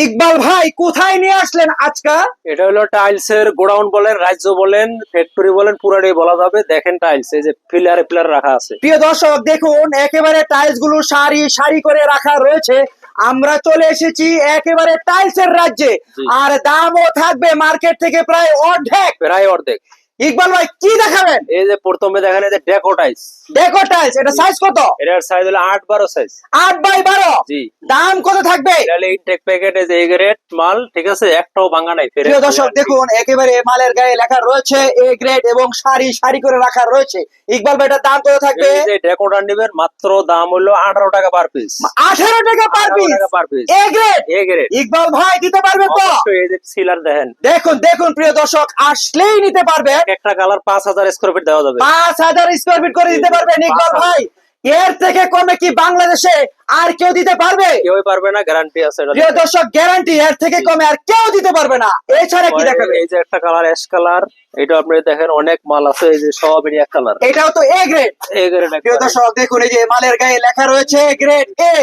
ইকবাল ভাই কোথায় নিয়ে আসলেন আজকা? এটা হলো টাইলস এর গোডাউন বলেন, রাজ্য বলেন, ফ্যাক্টরি বলেন, পুরাটাই বলা যাবে। দেখেন টাইলস, এই যে পিলারে পিলার রাখা আছে। প্রিয় দর্শক দেখুন, একেবারে টাইলস গুলো সারি সারি করে রাখা রয়েছে। আমরা চলে এসেছি একেবারে টাইলস এর রাজ্যে। জি। আর দামও থাকবে মার্কেট থেকে প্রায় অর্ধেক। প্রায় অর্ধেক। ইকবাল ভাই কি দেখাবেন? এই যে প্রথমে দেখেন, এই যে ডেকো টাইলস। ডেকো টাইলস, এটা সাইজ কত? এটার সাইজ হলো 8-12 সাইজ। 8x12। জি। দাম কত থাকবে? এটা হলো ইনটেক প্যাকেট, এই যে এ গ্রেড মাল, ঠিক আছে, একটাও ভাঙা নাই। প্রিয় দর্শক দেখুন, একেবারে মালের গায়ে লেখা রয়েছে এ গ্রেড এবং সারি সারি করে রাখা রয়েছে। ইকবাল ভাই এটার দাম কত থাকবে? এই যে ডেকোটা নেবেন, মাত্র দাম হলো 18 টাকা পার পিস। 18 টাকা পার 18 পিস। টাকা per piece. A grade. A grade. Iqbal ভাই দিতে পারবে তো? অবশ্যই। এই যে সিলার দেখেন, দেখুন দেখুন প্রিয় দর্শক, আসলেই নিতে পারবেন। একটা কালার 5000 স্কয়ার ফিট দেওয়া যাবে। 5000 স্কয়ার ফিট করে দিতে পারবেন ইকবাল 5000 ভাই। এর থেকে কমে কি বাংলাদেশে আর কেউ দিতে পারবে? কেউই পারবে না, গ্যারান্টি আছে এটা। প্রিয় দর্শক গ্যারান্টি, এর থেকে কমে আর কেউ দিতে পারবে না। এছাড়া কি দেখাবে? এই যে একটা কালার অ্যাশ কালার, এটা আপনি দেখেন অনেক মাল আছে, এই যে সবই এক কালার। এটাও তো এ গ্রেড। A grade. প্রিয় দর্শক দেখুন, এই যে মালের গায়ে লেখা রয়েছে গ্রেড এ,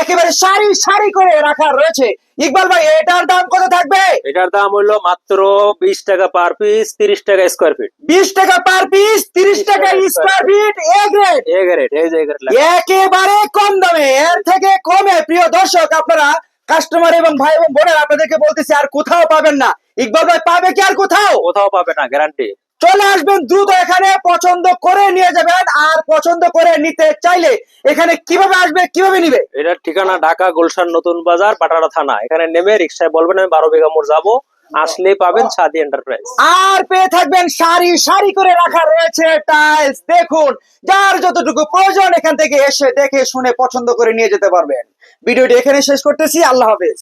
একেবারে সারি সারি করে রাখা রয়েছে। ইকবাল ভাই এটার দাম কত থাকবে? এটার দাম হলো মাত্র 20 টাকা পার পিস, 30 টাকা স্কয়ার ফিট। 20 টাকা পার পিস, 30 টাকা square feet. A grade. A grade. এই যে এ গ্রেড। একেবারে কম দামে, এর থেকে কমে প্রিয় দর্শক আপনারা কাস্টমার এবং ভাই এবং বোনের আপনাদেরকে বলতেছি আর কোথাও পাবেন না। ইকবাল ভাই পাবে কি আর কোথাও? কোথাও পাবে না, গ্যারান্টি। চলে আসবেন দ্রুত, এখানে পছন্দ করে নিয়ে যাবেন। আর পছন্দ করে নিতে চাইলে এখানে কিভাবে আসবে, কিভাবে নিবে? এটার ঠিকানা ঢাকা গুলশান নতুন বাজার, পাটারা থানা। এখানে নেমে রিক্সায় বলবেন আমি 12 বিঘা মোড় যাবো, আসলেই পাবেন সাদি এন্টারপ্রাইজ। আর পেয়ে থাকবেন সারি সারি করে রাখা রয়েছে টাইলস। দেখুন, যার যতটুকু প্রয়োজন এখান থেকে এসে দেখে শুনে পছন্দ করে নিয়ে যেতে পারবেন। ভিডিওটি এখানে শেষ করতেছি। আল্লাহ হাফেজ।